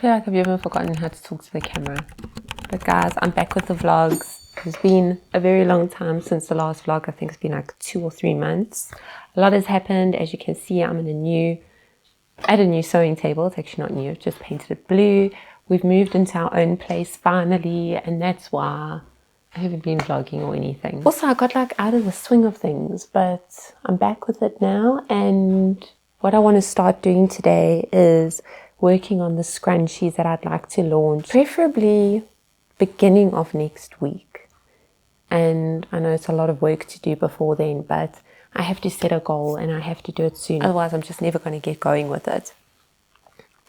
feel like I've even forgotten how to talk to the camera. But guys, I'm back with the vlogs. It's been a very long time since the last vlog. I think it's been like 2 or 3 months. A lot has happened. As you can see, I'm at a new sewing table. It's actually not new, I've just painted it blue. We've moved into our own place finally, and that's why I haven't been vlogging or anything. Also, I got like out of the swing of things, but I'm back with it now. And what I want to start doing today is working on the scrunchies that I'd like to launch, preferably beginning of next week. And I know it's a lot of work to do before then, but I have to set a goal and I have to do it soon. Otherwise, I'm just never going to get going with it.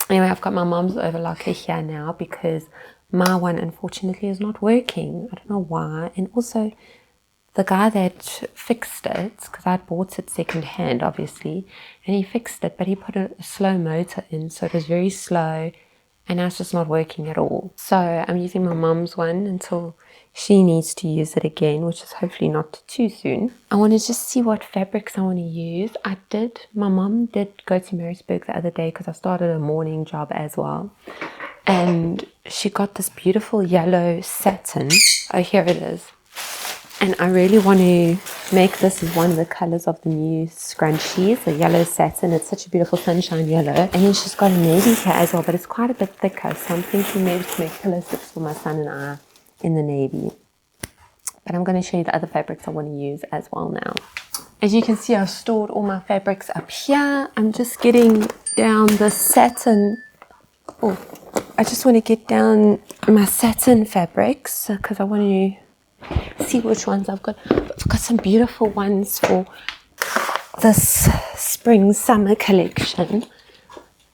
Anyway, I've got my mom's overlocker here now because my one unfortunately is not working. I don't know why. And also the guy that fixed it, because I'd bought it second hand obviously, and he fixed it, but he put a slow motor in, so it was very slow, and now it's just not working at all. So I'm using my mom's one until she needs to use it again, which is hopefully not too soon. I want to just see what fabrics I want to use. My mom did go to Maritzburg the other day because I started a morning job as well. And she got this beautiful yellow satin. Oh, here it is. And I really want to make this one of the colors of the new scrunchies, the yellow satin. It's such a beautiful sunshine yellow. And then she's got a navy here as well, but it's quite a bit thicker. So I'm thinking maybe to make pillow slips for my son and I in the navy. But I'm going to show you the other fabrics I want to use as well now. As you can see, I've stored all my fabrics up here. I'm just getting down the satin. Oh, I just want to get down my satin fabrics because I want to see which ones I've got. I've got some beautiful ones for this spring summer collection,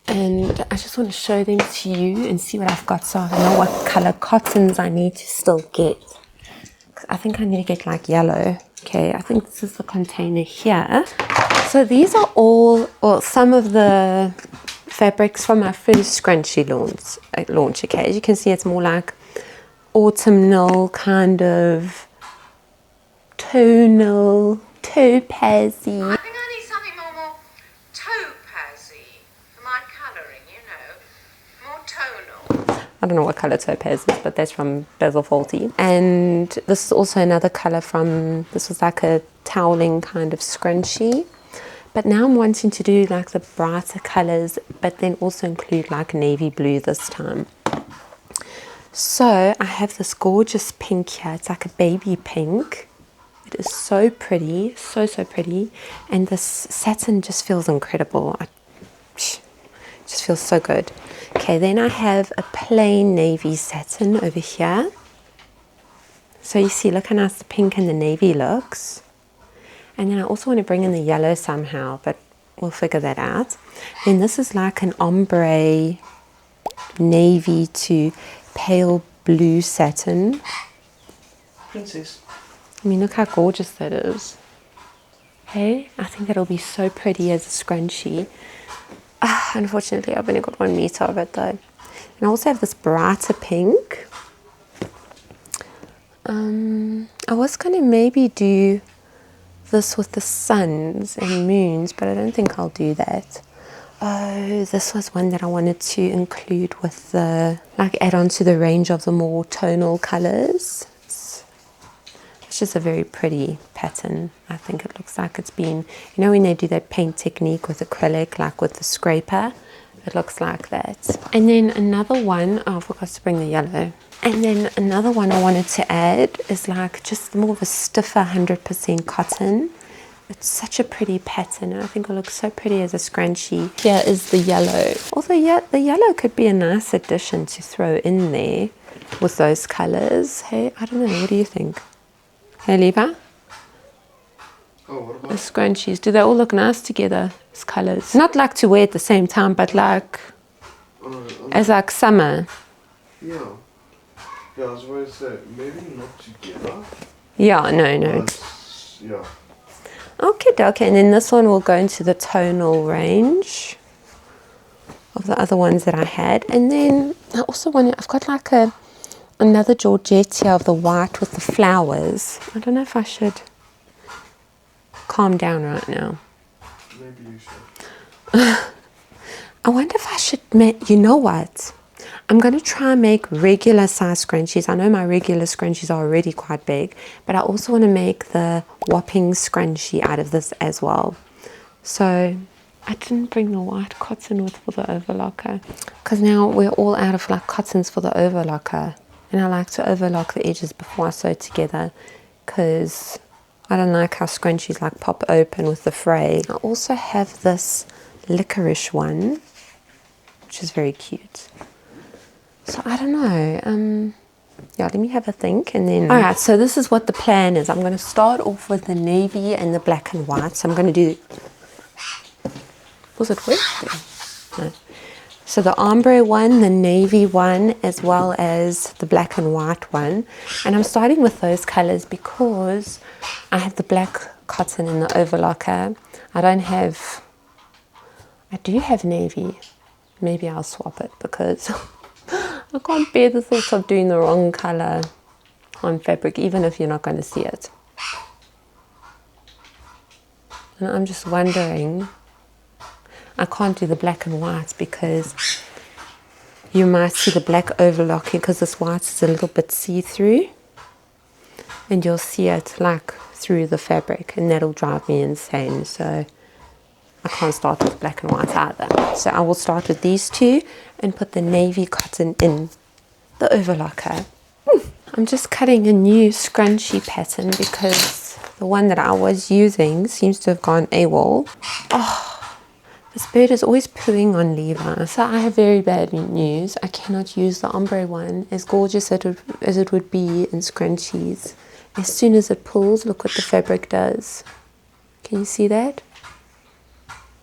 and I just want to show them to you and see what I've got so I know what color cottons I need to still get. I think I need to get like yellow. Okay, I think this is the container here. So these are all, or some of the fabrics from my first scrunchie launch. Okay, as you can see, it's more like autumnal kind of tonal, topazy. I think I need something more topazy for my colouring, you know, more tonal. I don't know what colour topaz is, but that's from Basil Fawlty. And this is also another colour from, this was like a toweling kind of scrunchie. But now I'm wanting to do like the brighter colours, but then also include like navy blue this time. So I have this gorgeous pink here. It's like a baby pink. It is so pretty, so pretty. And this satin just feels incredible. It just feels so good. Okay, then I have a plain navy satin over here. So you see, look how nice the pink and the navy looks. And then I also want to bring in the yellow somehow, but we'll figure that out. Then this is like an ombre navy to pale blue satin. Princess. I mean, look how gorgeous that is. Hey, I think that'll be so pretty as a scrunchie. Unfortunately, I've only got 1 meter of it though. And I also have this brighter pink. I was going to maybe do this with the suns and moons, but I don't think I'll do that. Oh, this was one that I wanted to include with the, like, add on to the range of the more tonal colors. It's just a very pretty pattern. I think it looks like it's been, you know when they do that paint technique with acrylic, like with the scraper, it looks like that. And then another one, oh, I forgot to bring the yellow. And then another one I wanted to add is like just more of a stiffer 100% cotton. It's such a pretty pattern, and I think it looks so pretty as a scrunchie. Here is the yellow. Although, yeah, the yellow could be a nice addition to throw in there with those colors. Hey, I don't know, what do you think? Hey, Levi? Oh, what about The scrunchies, do they all look nice together as colors? Not like to wear at the same time, but like as like summer. Yeah. Yeah, I was going to say, maybe not together. Yeah, no. But, yeah. Okay, and then this one will go into the tonal range of the other ones that I had. And then I also I've got like another Georgette here of the white with the flowers. I don't know if I should calm down right now. Maybe you should. I wonder if I should, you know what? I'm going to try and make regular size scrunchies. I know my regular scrunchies are already quite big, but I also want to make the whopping scrunchie out of this as well. So I didn't bring the white cotton with for the overlocker because now we're all out of like cottons for the overlocker, and I like to overlock the edges before I sew it together because I don't like how scrunchies like pop open with the fray. I also have this licorice one, which is very cute. So I don't know, yeah, let me have a think and then... Alright, so this is what the plan is. I'm going to start off with the navy and the black and white. So I'm going to do... Was it wet? No. So the ombre one, the navy one, as well as the black and white one. And I'm starting with those colors because I have the black cotton in the overlocker. I do have navy. Maybe I'll swap it because I can't bear the thought of doing the wrong color on fabric, even if you're not going to see it. And I'm just wondering, I can't do the black and white because you might see the black overlocking because this white is a little bit see-through, and you'll see it like through the fabric, and that'll drive me insane. So I can't start with black and white either. So I will start with these two and put the navy cotton in the overlocker. I'm just cutting a new scrunchie pattern because the one that I was using seems to have gone AWOL. Oh, this bird is always pooing on Levi. So I have very bad news. I cannot use the ombre one, as gorgeous as it would be in scrunchies. As soon as it pulls, look what the fabric does. Can you see that?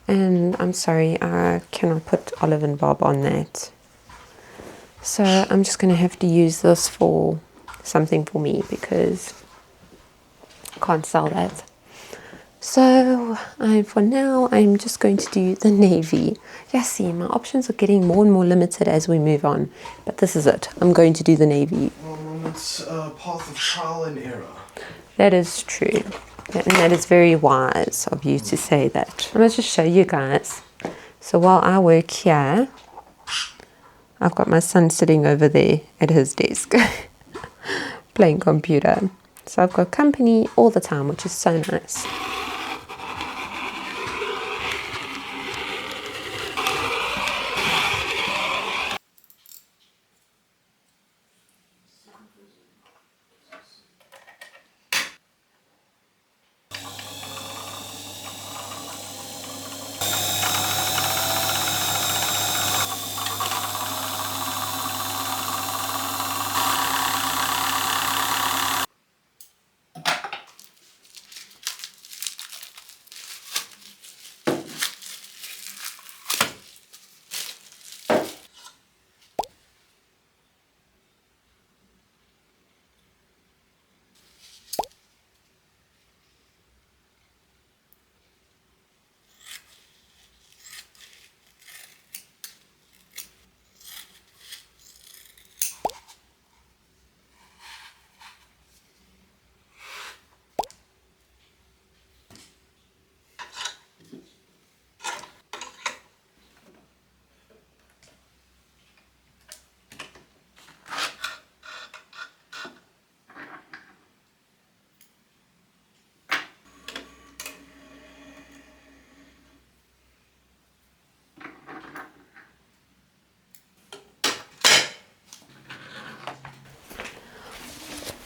And I'm sorry, I cannot put Olive and Bob on that. So I'm just going to have to use this for something for me because I can't sell that. So for now, I'm just going to do the navy. Yeah, see, my options are getting more and more limited as we move on. But this is it. I'm going to do the navy. Well, it's a path of trial and error. That is true. And that is very wise of you to say that. I'm going to just show you guys. So while I work here, I've got my son sitting over there at his desk playing computer. So I've got company all the time, which is so nice.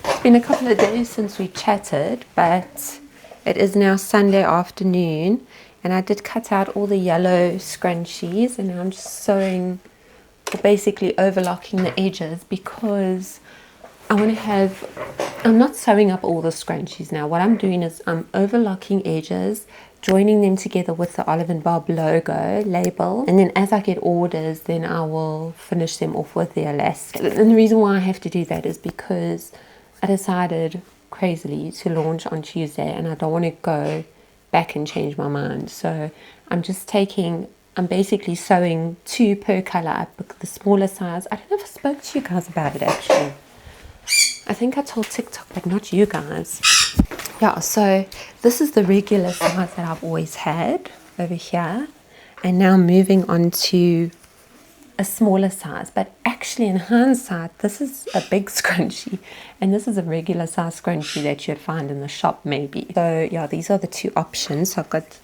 It's been a couple of days since we chatted, but it is now Sunday afternoon, and I did cut out all the yellow scrunchies, and now I'm just sewing, or basically overlocking the edges, because I want to have, I'm not sewing up all the scrunchies now. What I'm doing is I'm overlocking edges, joining them together with the Olive and Bob logo label, and then as I get orders, then I will finish them off with the elastic. And the reason why I have to do that is because I decided crazily to launch on Tuesday, and I don't want to go back and change my mind. So I'm basically sewing 2 per color up, the smaller size. I don't know if I spoke to you guys about it actually. I think I told TikTok, but not you guys. Yeah, so this is the regular size that I've always had over here, and now moving on to a smaller size, but actually in hindsight this is a big scrunchie, and this is a regular size scrunchie that you'd find in the shop maybe. So yeah, these are the two options. So I've got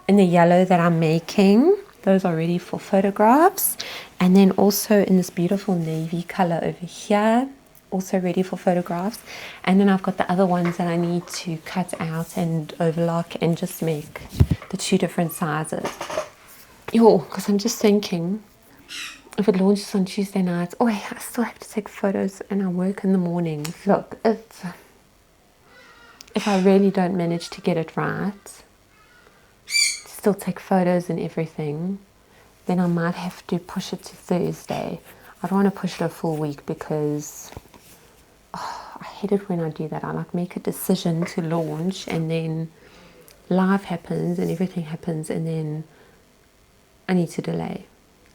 in the yellow that I'm making, those are ready for photographs, and then also in this beautiful navy color over here, also ready for photographs. And then I've got the other ones that I need to cut out and overlock and just make the two different sizes. Yo, because I'm just thinking, if it launches on Tuesday night, oh, I still have to take photos and I work in the mornings. Look, if I really don't manage to get it right, still take photos and everything, then I might have to push it to Thursday. I don't want to push it a full week because I hate it when I do that. I like make a decision to launch and then life happens and everything happens and then I need to delay.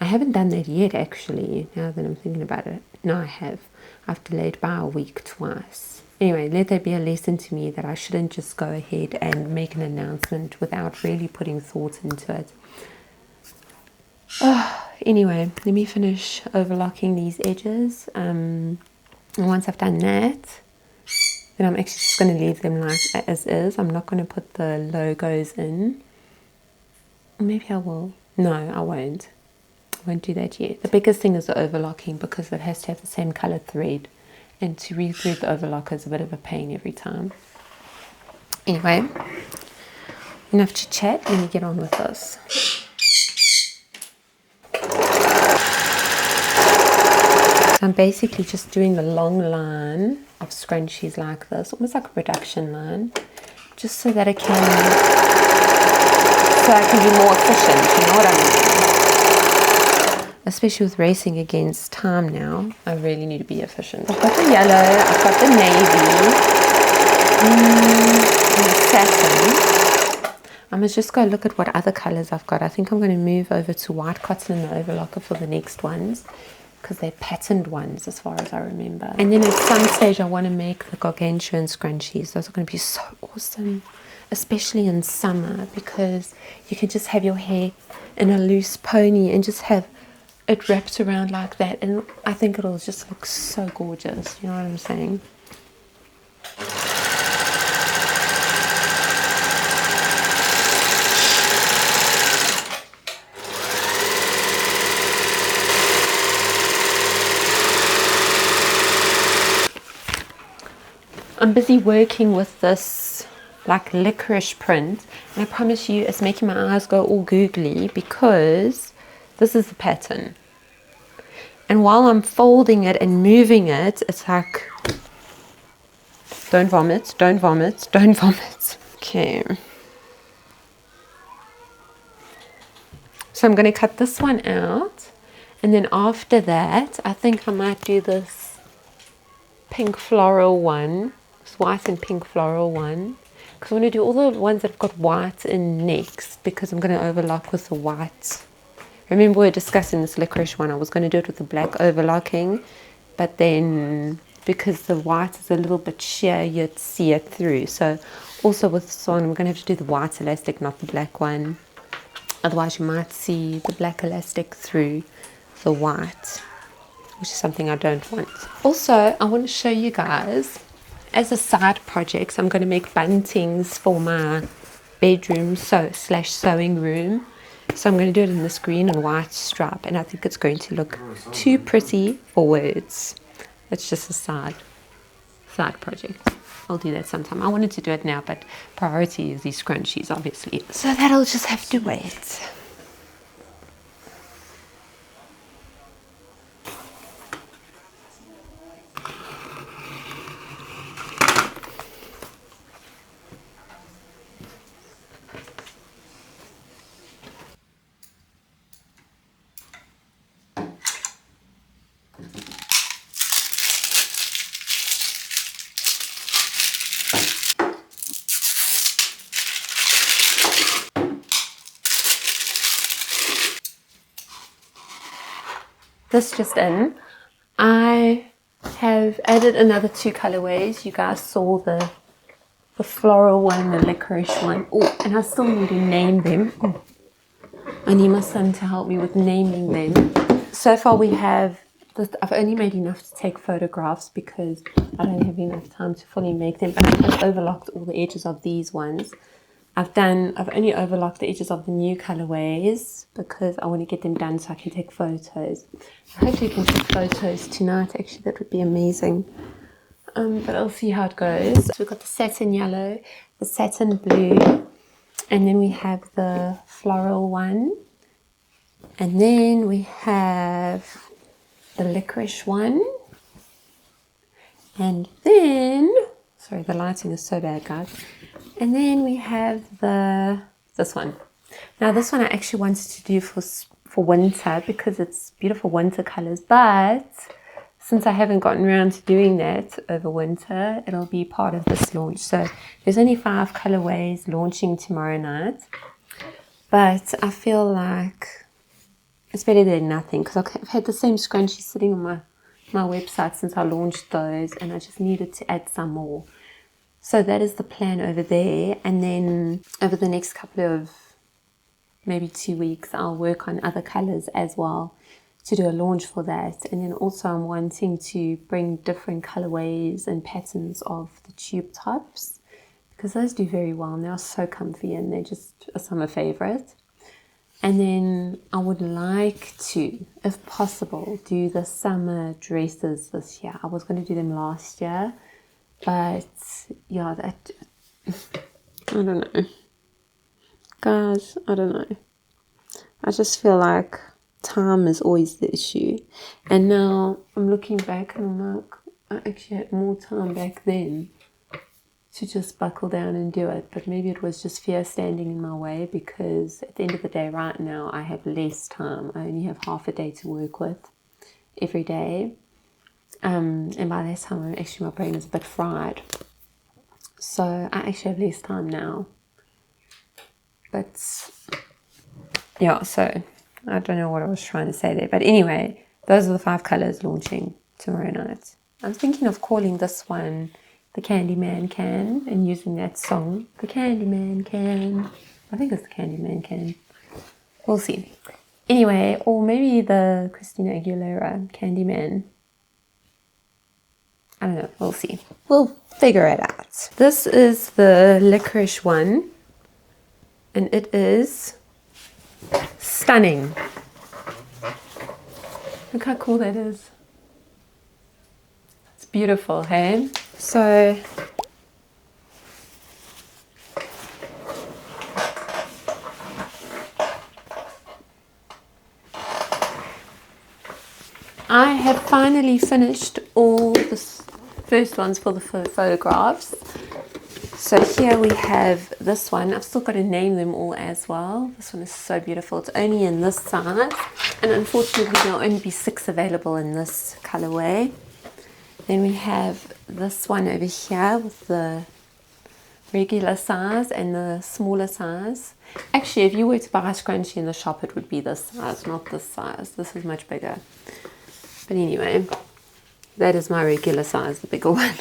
I haven't done that yet actually, now that I'm thinking about it. No, I have. I've delayed by a week twice. Anyway, let that be a lesson to me that I shouldn't just go ahead and make an announcement without really putting thought into it. Anyway, let me finish overlocking these edges. And once I've done that, then I'm actually just going to leave them like as is. I'm not going to put the logos in. Maybe I will. No, I won't. I won't do that yet. The biggest thing is the overlocking because it has to have the same color thread. And to re-thread the overlocker is a bit of a pain every time. Anyway, enough to chat. Let me get on with this. So I'm basically just doing the long line of scrunchies like this, almost like a production line, just so that I can be more efficient, you know what I mean? Especially with racing against time now, I really need to be efficient. I've got the yellow, I've got the navy, and the satin. I must just go look at what other colors I've got. I think I'm going to move over to white cotton in the overlocker for the next ones, because they're patterned ones as far as I remember. And then at some stage I want to make the gargantuan scrunchies. Those are going to be so awesome, especially in summer, because you can just have your hair in a loose pony and just have it wrapped around like that, and I think it'll just look so gorgeous, you know what I'm saying? I'm busy working with this like licorice print, and I promise you it's making my eyes go all googly because this is the pattern. And while I'm folding it and moving it, it's like, don't vomit, don't vomit, don't vomit. Okay. So I'm going to cut this one out. And then after that, I think I might do this pink floral one. This white and pink floral one. Because I want to do all the ones that have got white in next, because I'm going to overlock with the white. Remember we were discussing this licorice one. I was going to do it with the black overlocking, but then because the white is a little bit sheer, you'd see it through. So also with this one, I'm going to have to do the white elastic, not the black one. Otherwise you might see the black elastic through the white, which is something I don't want. Also, I want to show you guys, as a side project, I'm going to make buntings for my bedroom slash sewing room. So I'm going to do it in this green and white stripe, and I think it's going to look too pretty for words. It's just a side project. I'll do that sometime. I wanted to do it now, but priority is these scrunchies, obviously. So that'll just have to wait. This just in, I have added another 2 colorways. You guys saw the floral one, the licorice one. Oh, and I still need to name them. I need my son to help me with naming them. So far we have, I've only made enough to take photographs because I don't have enough time to fully make them, but I've overlocked all the edges of these ones. I've only overlocked the edges of the new colorways because I want to get them done so I can take photos. Hopefully we can take photos tonight. Actually, that would be amazing. But I'll see how it goes. So we've got the satin yellow, the satin blue, and then we have the floral one. And then we have the licorice one. And then, sorry, the lighting is so bad, guys. And then we have this one. Now this one I actually wanted to do for winter because it's beautiful winter colors, but since I haven't gotten around to doing that over winter, it'll be part of this launch. So there's only 5 colorways launching tomorrow night, but I feel like it's better than nothing because I've had the same scrunchie sitting on my website since I launched those, and I just needed to add some more. So that is the plan over there, and then over the next couple of maybe 2 weeks I'll work on other colors as well to do a launch for that. And then also I'm wanting to bring different colorways and patterns of the tube tops because those do very well and they're so comfy and they're just a summer favorite. And then I would like to, if possible, do the summer dresses this year. I was going to do them last year, but yeah, that, I don't know. Guys, I don't know. I just feel like time is always the issue. And now I'm looking back and I'm like, I actually had more time back then to just buckle down and do it. But maybe it was just fear standing in my way because at the end of the day right now I have less time. I only have half a day to work with every day. And by that time my brain is a bit fried. So I actually have less time now. But yeah, so I don't know what I was trying to say there. But anyway, those are the 5 colors launching tomorrow night. I'm thinking of calling this one the Candyman Can and using that song. The Candyman Can. I think it's the Candyman Can. We'll see. Anyway, or maybe the Christina Aguilera Candyman. I don't know. We'll see. We'll figure it out. This is the licorice one. And it is stunning. Look how cool that is. It's beautiful, hey? So I have finally finished all the first ones for the photographs. So here we have this one. I've still got to name them all as well. This one is so beautiful. It's only in this size. And unfortunately, there'll only be 6 available in this colorway. Then we have this one over here with the regular size and the smaller size. Actually, if you were to buy a scrunchie in the shop, it would be this size, not this size. This is much bigger. But anyway, that is my regular size, the bigger one.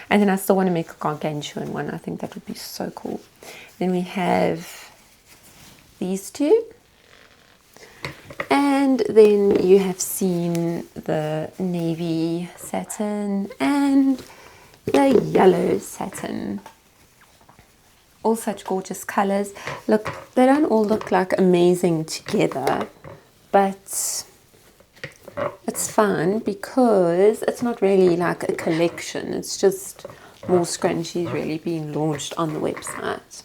And then I still want to make a gargantuan one. I think that would be so cool. Then we have these 2. And then you have seen the navy satin and the yellow satin. All such gorgeous colors. Look, they don't all look like amazing together, but it's fun because it's not really like a collection. It's just more scrunchies really being launched on the website.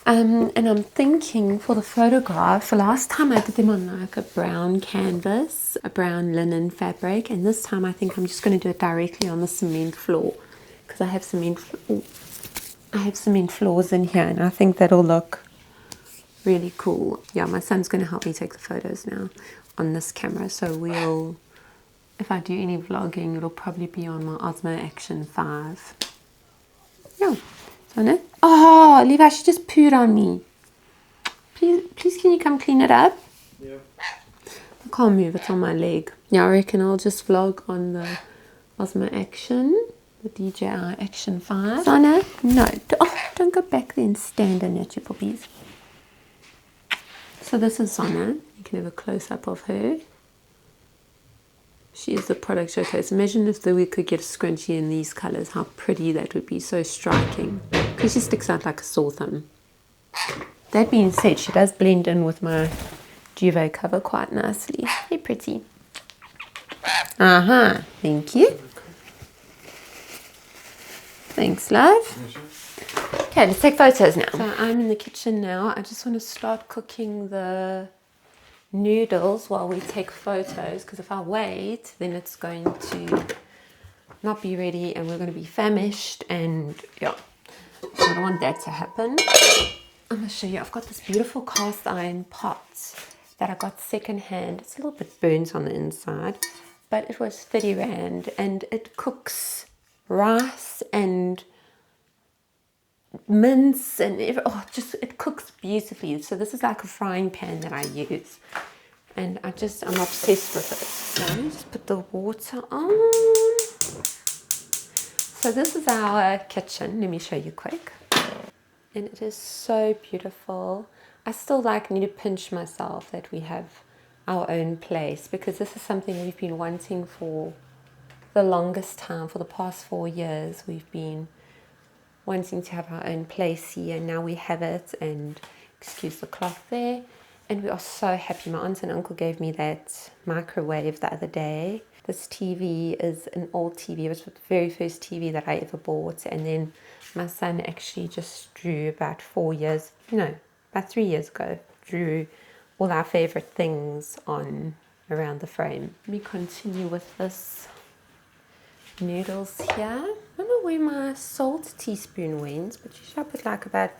And I'm thinking for the photograph, last time I did them on like a brown canvas, a brown linen fabric, and this time I think I'm just going to do it directly on the cement floor because I have cement floors in here, and I think that'll look really cool. Yeah, my son's going to help me take the photos now on this camera, so if I do any vlogging, it'll probably be on my Osmo Action 5. Yeah, on it. Oh, Levi, she just pooed on me. Please, can you come clean it up? Yeah. I can't move, it's on my leg. Yeah, I reckon I'll just vlog on the Osmo Action, the DJI Action 5. Sana, no, don't go back there and stand on it, you puppies. So this is Sana. You can have a close-up of her. She is the product showcase. Imagine if we could get a scrunchie in these colors, how pretty that would be, so striking. Because she sticks out like a sore thumb. That being said, she does blend in with my duvet cover quite nicely. Hey, pretty. Thank you. Thanks, love. Okay, let's take photos now. So I'm in the kitchen now. I just want to start cooking the noodles while we take photos, because if I wait, then it's going to not be ready and we're going to be famished, and yeah, so I don't want that to happen. I'm going to show you, I've got this beautiful cast iron pot that I got secondhand. It's a little bit burnt on the inside, but it was 30 Rand, and it cooks rice and mince and it cooks beautifully. So this is like a frying pan that I use, and I'm obsessed with it. So just put the water on. So this is our kitchen. Let me show you quick. And it is so beautiful. I still need to pinch myself that we have our own place, because this is something we've been wanting for the longest time. For the past 4 years we've been wanting to have our own place here, and now we have it. And excuse the cloth there, and we are so happy. My aunt and uncle gave me that microwave the other day. This TV is an old TV. It was the very first TV that I ever bought, and then my son actually just drew about 3 years ago, drew all our favorite things on around the frame. Let me continue with this noodles here. I don't know where my salt teaspoon went, but usually I put like about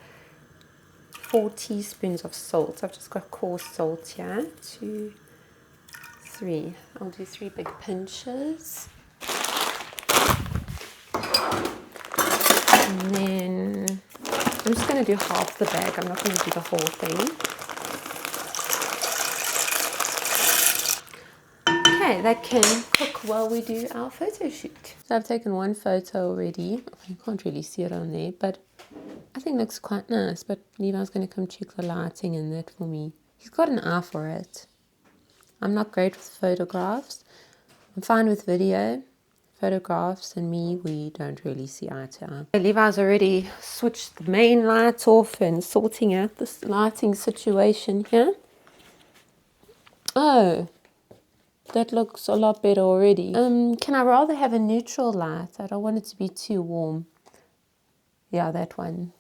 4 teaspoons of salt. I've just got coarse salt here. 2, 3. I'll do 3 big pinches. And then I'm just going to do half the bag. I'm not going to do the whole thing. Okay, that can cook while we do our photo shoot. So I've taken one photo already. You can't really see it on there, but I think it looks quite nice. But Levi's going to come check the lighting and that for me. He's got an eye for it. I'm not great with photographs. I'm fine with video. Photographs and me, we don't really see eye to eye. Levi's already switched the main lights off and sorting out this lighting situation here. Oh, that looks a lot better already. Can I rather have a neutral light? I don't want it to be too warm. Yeah, that one.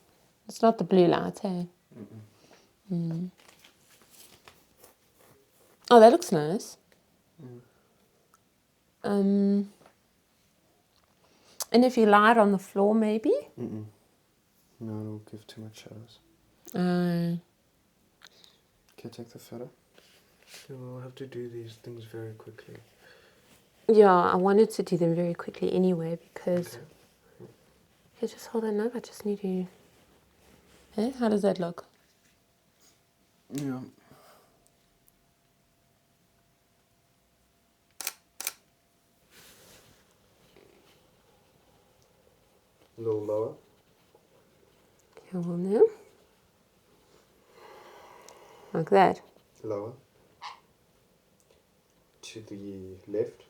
It's not the blue light, hey? Oh, that looks nice. And if you light on the floor, maybe? No, it'll give too much shadows. Uh, Can you take the photo? We'll have to do these things very quickly. Yeah, I wanted to do them very quickly anyway, because... Okay. Hey, just hold on up. I just need to... Hey, how does that look? Yeah. A little lower. Okay, well now. Like that. Lower. To the left.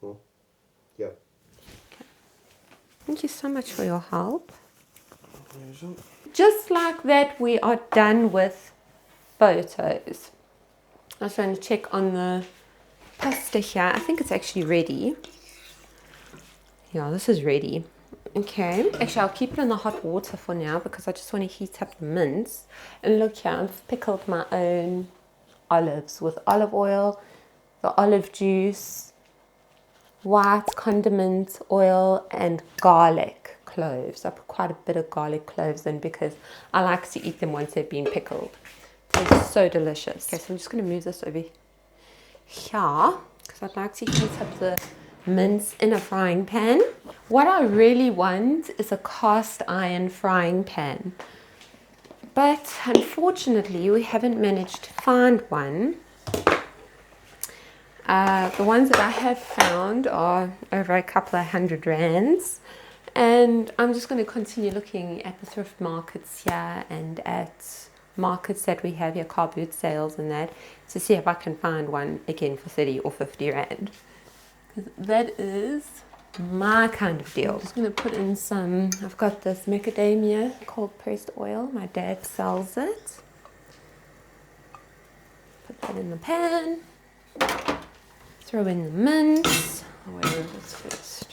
More. Yeah. Okay. Thank you so much for your help. Usual. Just like that, we are done with photos. I was trying to check on the pasta here. I think it's actually ready. Yeah, this is ready. Okay, actually I'll keep it in the hot water for now because I just want to heat up the mince. And look here, I've pickled my own olives with olive oil, the olive juice, white condiment oil, and garlic cloves. I put quite a bit of garlic cloves in because I like to eat them once they've been pickled. It tastes so delicious. Okay, so I'm just going to move this over here because I'd like to heat up the mince in a frying pan. What I really want is a cast iron frying pan, but unfortunately we haven't managed to find one. The ones that I have found are over a couple of £100, and I'm just going to continue looking at the thrift markets here and at markets that we have here, car boot sales and that, to see if I can find one again for 30 or 50 rand. That is my kind of deal. I'm just going to put in some, I've got this macadamia cold pressed oil. My dad sells it. Put that in the pan. Throw in the mince. Where is this first?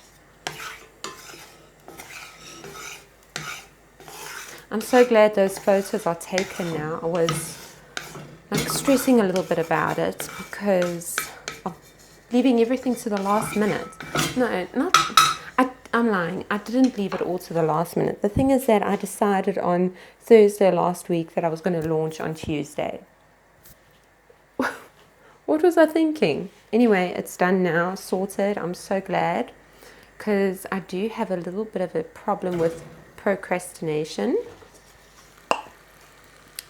I'm so glad those photos are taken now. I was like stressing a little bit about it because of leaving everything to the last minute. No, not, I'm lying. I didn't leave it all to the last minute. The thing is that I decided on Thursday last week that I was going to launch on Tuesday. What was I thinking? Anyway, it's done now, sorted. I'm so glad because I do have a little bit of a problem with procrastination,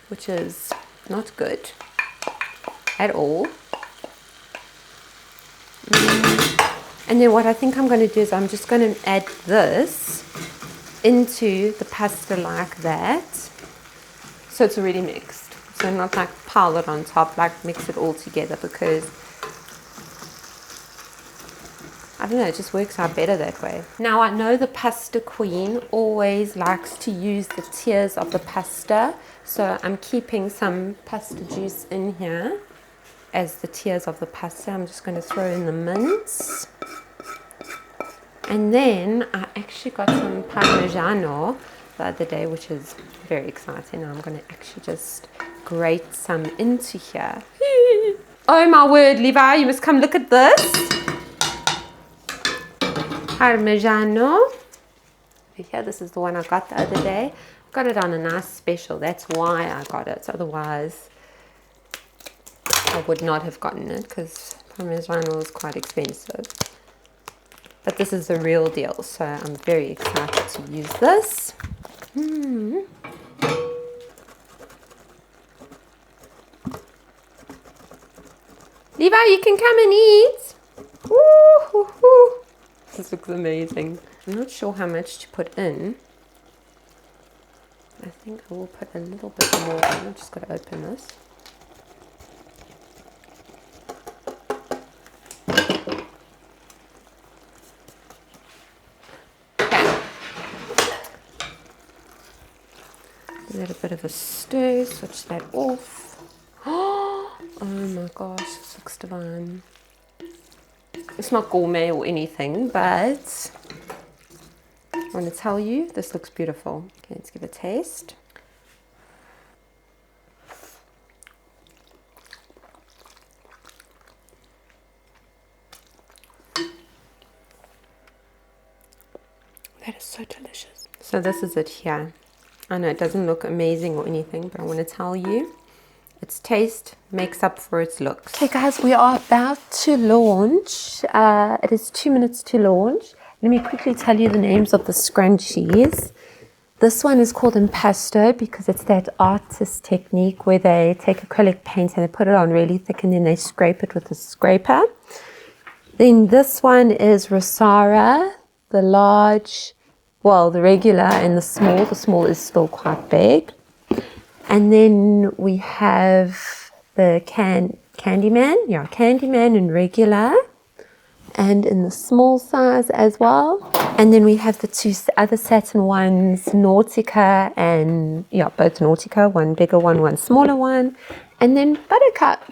which is not good at all. And then what I think I'm going to do is I'm just going to add this into the pasta like that. So it's already mixed. So not like pile it on top, like mix it all together, because I don't know, it just works out better that way. Now I know the pasta queen always likes to use the tiers of the pasta. So I'm keeping some pasta juice in here as the tiers of the pasta. I'm just going to throw in the mince. And then I actually got some Parmigiano the other day, which is very exciting. I'm going to actually just grate some into here. Oh my word, Levi, you must come look at this. Parmigiano. Here, this is the one I got the other day. Got it on a nice special. That's why I got it. Otherwise, I would not have gotten it because Parmigiano is quite expensive. But this is the real deal, so I'm very excited to use this. Levi, you can come and eat. Woo-hoo-hoo. This looks amazing. I'm not sure how much to put in. I think I will put a little bit more. I'm just going to open this. Give that a bit of a stir, switch that off. Oh my gosh, this looks divine. It's not gourmet or anything, but I want to tell you, this looks beautiful. Okay, let's give it a taste. That is so delicious. So this is it here. I know it doesn't look amazing or anything, but I want to tell you, its taste makes up for its looks. Okay guys, we are about to launch. It is 2 minutes to launch. Let me quickly tell you the names of the scrunchies. This one is called impasto because it's that artist technique where they take acrylic paint and they put it on really thick and then they scrape it with a scraper. Then this one is Rosara, the large, well, the regular and the small. The small is still quite big. And then we have the Candyman. Yeah, Candyman in regular and in the small size as well. And then we have the two other satin ones, Nautica and, yeah, both Nautica, one bigger one smaller one. And then Buttercup.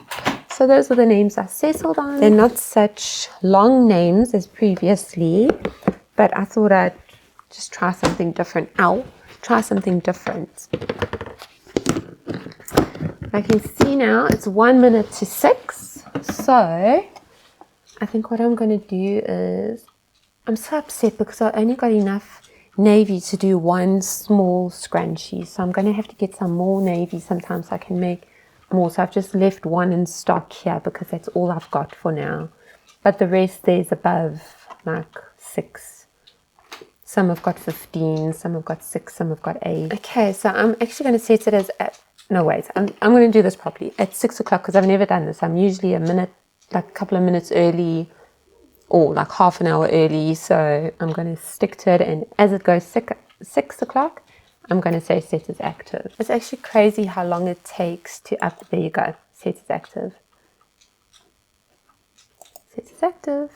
So those are the names I settled on. They're not such long names as previously, but I thought I'd just try something different. Try something different. I can see now it's 1 minute to 6. So I think what I'm going to do is, I'm so upset because I only got enough navy to do one small scrunchie. So I'm going to have to get some more navy sometime so I can make more. So I've just left one in stock here because that's all I've got for now. But the rest there's above like 6. Some have got 15, some have got 6, some have got 8. Okay, so I'm actually going to set it as no, wait, I'm going to do this properly at 6 o'clock because I've never done this. I'm usually a couple of minutes early or like half an hour early. So I'm going to stick to it. And as it goes 6 o'clock, I'm going to say set as active. It's actually crazy how long it takes to up. There you go. Set as active. Set as active.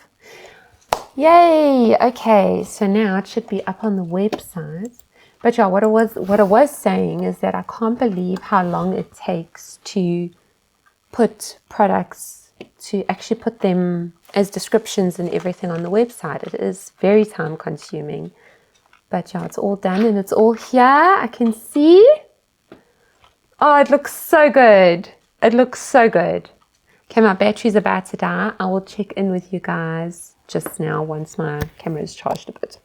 Yay! Okay, so now it should be up on the website. But yeah, what I was saying is that I can't believe how long it takes to put products, to actually put them as descriptions and everything on the website. It is very time consuming. But yeah, it's all done and it's all here. I can see. Oh, it looks so good. It looks so good. Okay, my battery's about to die. I will check in with you guys just now once my camera is charged a bit.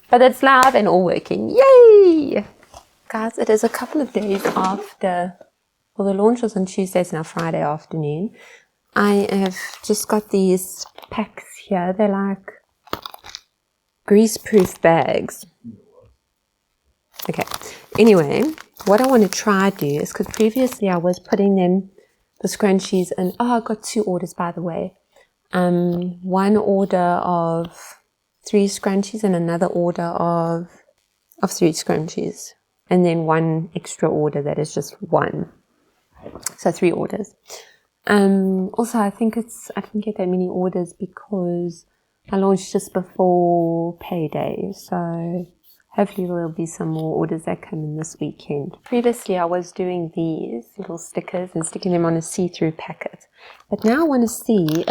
But it's live and all working. Yay! Guys, it is a couple of days after, well, the launch was on Tuesday, it's now Friday afternoon. I have just got these packs here. They're like grease-proof bags. Okay, anyway, what I want to try do is, because previously I was putting them, the scrunchies, and I got 2 orders, by the way. One order of 3 scrunchies and another order of 3 scrunchies, and then 1 extra order that is just 1. So 3 orders. Also, I didn't get that many orders because I launched just before payday, so hopefully there will be some more orders that come in this weekend. Previously, I was doing these little stickers and sticking them on a see-through packet. But now I want to see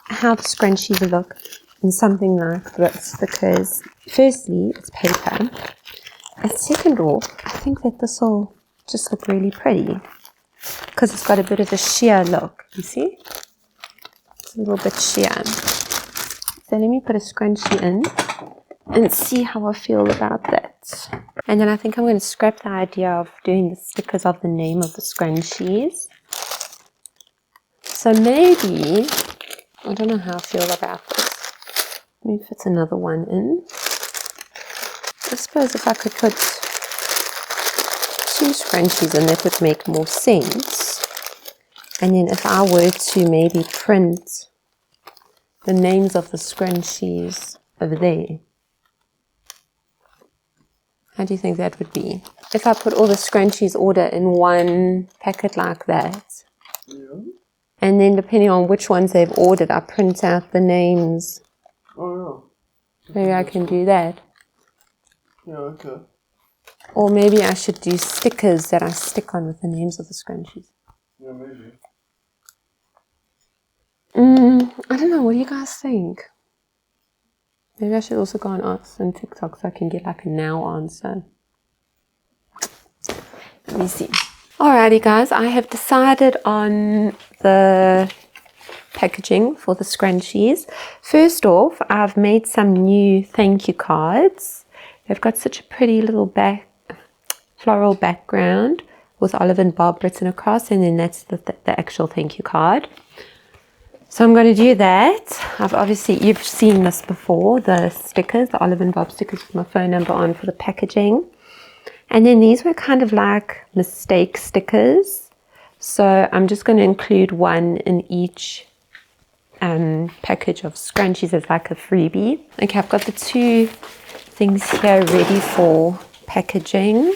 how the scrunchies look in something like this, because firstly, it's paper. And second off, I think that this will just look really pretty because it's got a bit of a sheer look, you see? It's a little bit sheer. So let me put a scrunchie in and see how I feel about that. And then I think I'm going to scrap the idea of doing the stickers of the name of the scrunchies. So maybe, I don't know how I feel about this. Let me fit another one in. I suppose if I could put 2 scrunchies in, that would make more sense. And then if I were to maybe print the names of the scrunchies over there, how do you think that would be? If I put all the scrunchies order in one packet like that, Yeah. and then depending on which ones they've ordered, I print out the names. Oh yeah. Maybe I can do that. Yeah, okay. Or maybe I should do stickers that I stick on with the names of the scrunchies. Yeah, maybe. I don't know. What do you guys think? Maybe I should also go and ask on TikTok so I can get like a now answer. Let me see. Alrighty guys, I have decided on the packaging for the scrunchies. First off, I've made some new thank you cards. They've got such a pretty little floral background with Olive and Bob written across, and then that's the actual thank you card. So I'm going to do that. You've seen this before, the stickers, the Olive and Bob stickers with my phone number on for the packaging. And then these were kind of like mistake stickers. So I'm just going to include one in each package of scrunchies as like a freebie. Okay, I've got the 2 things here ready for packaging.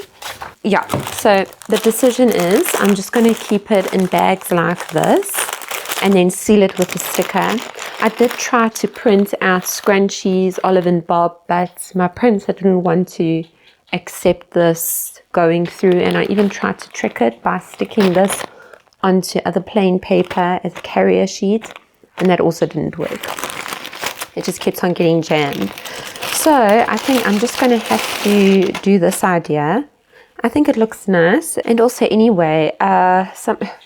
Yeah, so the decision is I'm just going to keep it in bags like this and then seal it with a sticker. I did try to print out scrunchies, Olive and Bob, but my printer didn't want to accept this going through, and I even tried to trick it by sticking this onto other plain paper as a carrier sheet, and that also didn't work. It just kept on getting jammed. So I think I'm just going to have to do this idea. I think it looks nice. And also anyway,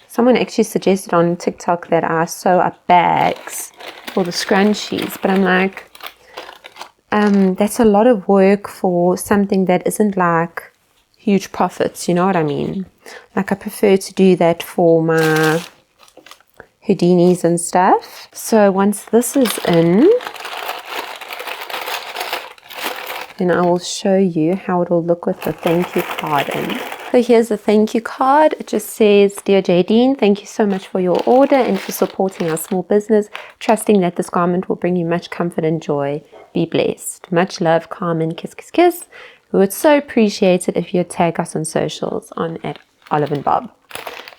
someone actually suggested on TikTok that I sew up bags for the scrunchies, but I'm like, that's a lot of work for something that isn't like huge profits, you know what I mean? Like I prefer to do that for my Houdinis and stuff. So once this is in, then I will show you how it will look with the thank you card in. So here's the thank you card. It just says, Dear Jadine, thank you so much for your order and for supporting our small business, trusting that this garment will bring you much comfort and joy. Be blessed. Much love, Carmen, kiss, kiss, kiss. We would so appreciate it if you'd tag us on socials on @Olive&Bob.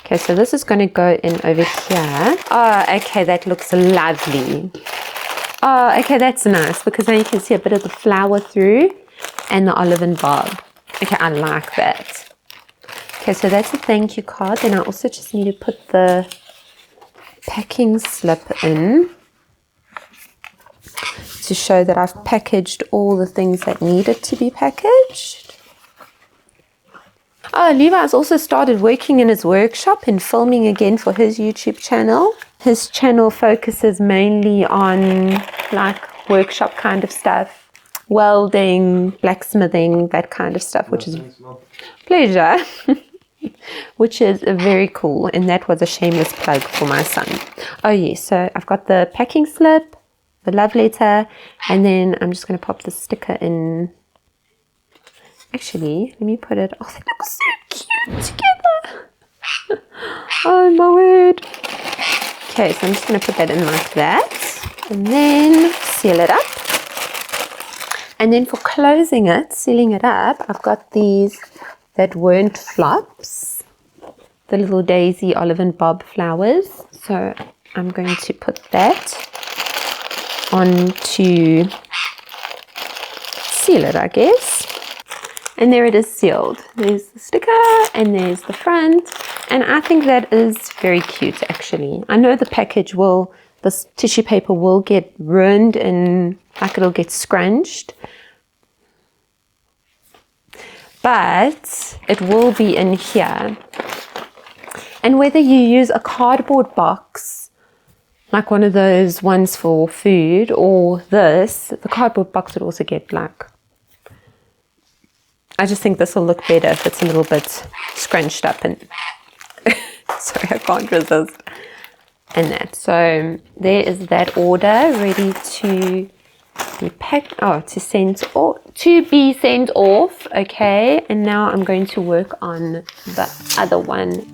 Okay, so this is going to go in over here. Oh, okay, that looks lovely. Oh, okay, that's nice because now you can see a bit of the flower through and the Olive&Bob. Okay, I like that. Okay, so that's a thank you card. Then I also just need to put the packing slip in to show that I've packaged all the things that needed to be packaged. Oh, Levi's also started working in his workshop and filming again for his YouTube channel. His channel focuses mainly on like workshop kind of stuff, welding, blacksmithing, that kind of stuff, which is pleasure, which is very cool. And that was a shameless plug for my son. Oh yeah, so I've got the packing slip, the love letter, and then I'm just going to pop the sticker in. Actually, let me put it. Oh, they look so cute together. Oh my word. Okay, so I'm just going to put that in like that, and then seal it up. And then for closing it, sealing it up, I've got these that weren't flops, the little daisy Olive&Bob flowers. So I'm going to put that on to seal it, I guess. And there it is sealed. There's the sticker and there's the front. And I think that is very cute actually. I know the package will, this tissue paper will get ruined and like it'll get scrunched. But it will be in here. And whether you use a cardboard box, like one of those ones for food, or this, the cardboard box would also get like, I just think this will look better if it's a little bit scrunched up and sorry, I can't resist. And that. So there is that order ready to be packed, to be sent off. Okay, and now I'm going to work on the other one.